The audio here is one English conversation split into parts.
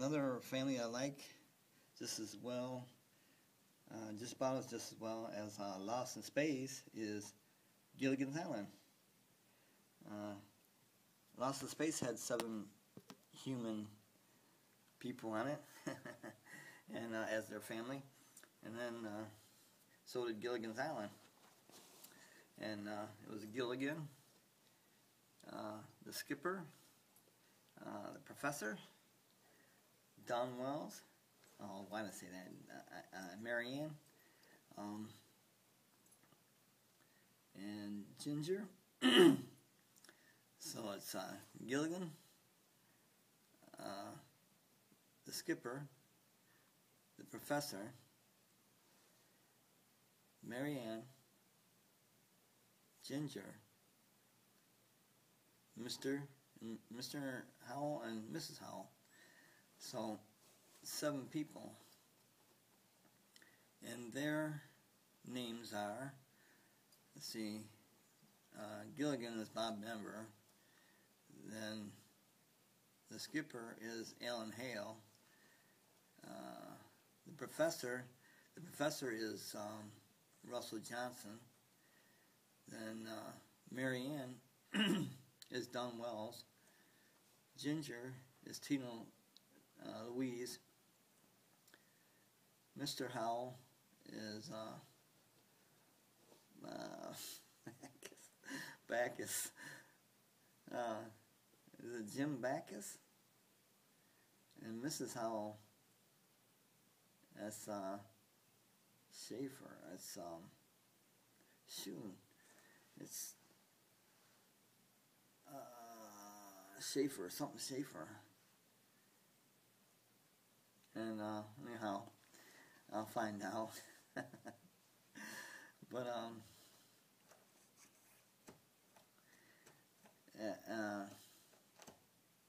Another family I like just as well, just about just as well as Lost in Space is Gilligans Island. Lost in Space had 7 human people on it, and as their family, and then so did Gilligan's Island. And it was Gilligan, the skipper, the professor, Don Wells. Oh, why did I say that? Marianne, and Ginger. So it's Gilligan, the skipper, the professor, Marianne, Ginger, Mr. Howell, and Mrs. Howell. So 7 people, and their names are, let's see, Gilligan is Bob Denver, then the skipper is Alan Hale, the professor is Russell Johnson, then Marianne is Don Wells, Ginger is Tino Louise, Mr. Howell is Backus. Is it Jim Backus? And Mrs. Howell, that's Schafer. That's it's Schafer, something Schafer. And anyhow, I'll find out. But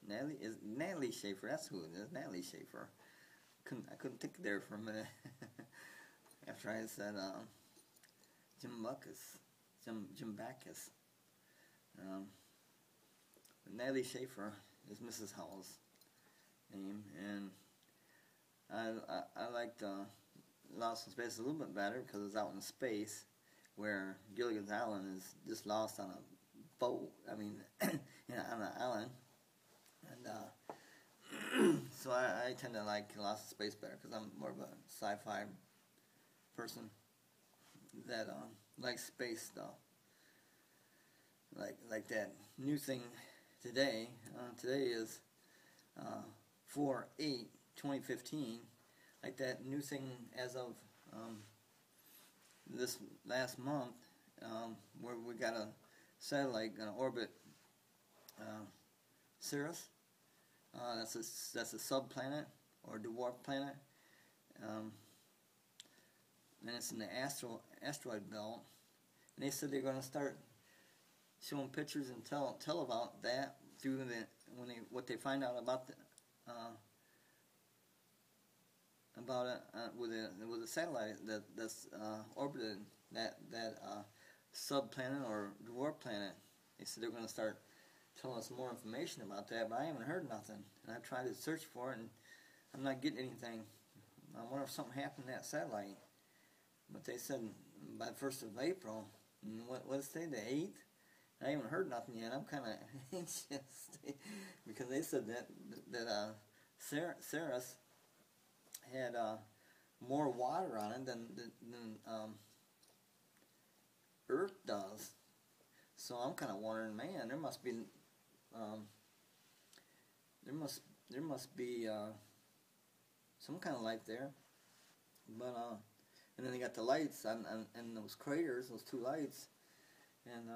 Natalie Schafer. That's who it is. Natalie Schafer. I couldn't think there for a minute after I said Jim Backus. Natalie Schafer is Mrs. Howell's name, and I liked Lost in Space a little bit better because it's out in space, where Gilligan's Island is just lost on a boat. I mean, on an island, and so I tend to like Lost in Space better because I'm more of a sci-fi person that likes space stuff, like that new thing today. Today is 4/8/2015. Like that new thing as of this last month, where we got a satellite gonna orbit Ceres. That's a subplanet or dwarf planet, and it's in the asteroid belt. And they said they're gonna start showing pictures and tell about that through what they find out about the about it with a satellite that's orbited that subplanet or dwarf planet. They said they're going to start telling us more information about that, but I haven't heard nothing. And I've tried to search for it, and I'm not getting anything. I wonder if something happened to that satellite. But they said by the 1st of April, and what's today, the 8th? I haven't heard nothing yet. I'm kind of anxious because they said that Ceres had more water on it than Earth does. So I'm kind of wondering, man, there must be some kind of life there. But and then they got the lights and those craters, those 2 lights, and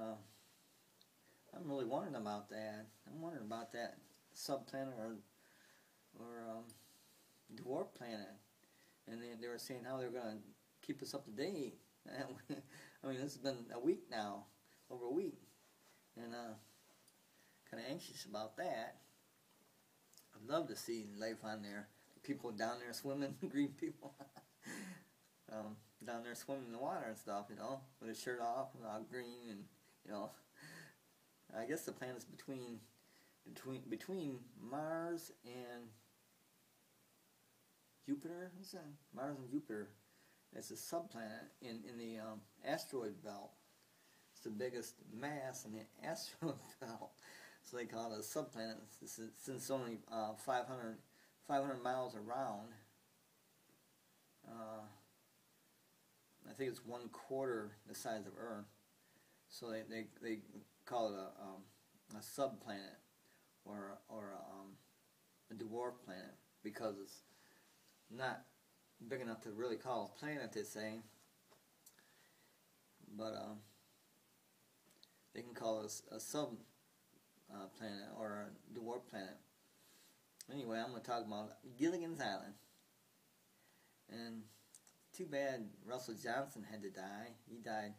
I'm really wondering about that. I'm wondering about that subplanet or dwarf planet, and they were saying how they're going to keep us up to date. I mean, this has been a week now, over a week, and kind of anxious about that. I'd love to see life on there. People down there swimming, green people, down there swimming in the water and stuff, you know, with a shirt off and all green, and you know, I guess the planet's between Mars and Jupiter. What's that? Mars and Jupiter. It's a subplanet in the asteroid belt. It's the biggest mass in the asteroid belt, so they call it a subplanet. Since it's only 500 miles around. I think it's 1/4 the size of Earth, so they call it a subplanet or a dwarf planet because it's not big enough to really call a planet, they say, but they can call it a sub planet or a dwarf planet. Anyway, I'm going to talk about Gilligans Island. And too bad Russell Johnson had to die. He died,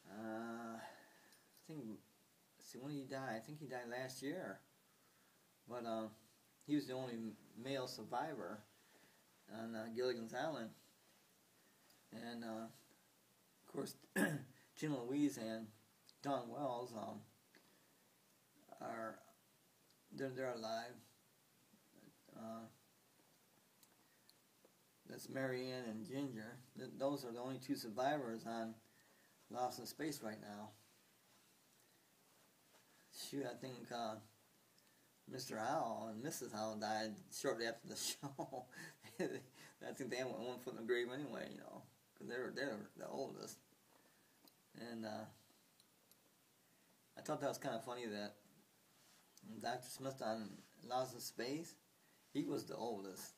I think, see, when did he die? I think he died last year. But he was the only male survivor on Gilligan's Island. And, of course, Jim Louise and Don Wells they're alive. That's Marianne and Ginger. Those are the only two survivors on Lost in Space right now. Shoot, I think Mr. Howell and Mrs. Howell died shortly after the show. I think they had one foot in the grave anyway, you know, because they're the oldest. And I thought that was kind of funny that Dr. Smith on Lost in Space, he was the oldest.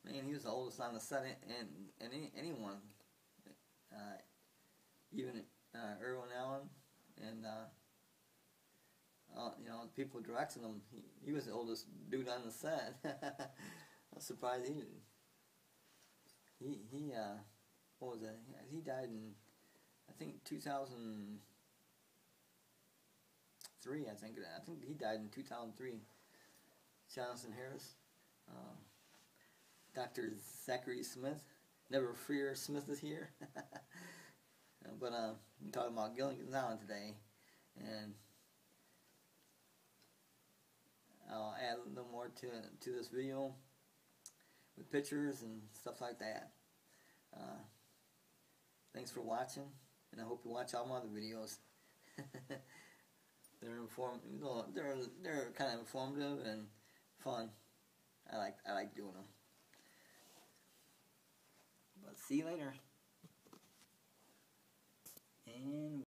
Man, he was the oldest on the set, and anyone, even Irwin Allen, and you know, the people directing him. He was the oldest dude on the set. I'm surprised he what was it? He died in, I think, 2003. I think he died in 2003. Jonathan Harris. Dr. Zachary Smith. Never fear, Smith is here. But I'm talking about Gilligan Island today, and I'll add a little more to this video with pictures and stuff like that. Thanks for watching, and I hope you watch all my other videos. They're kind of informative and fun. I like doing them. But see you later. And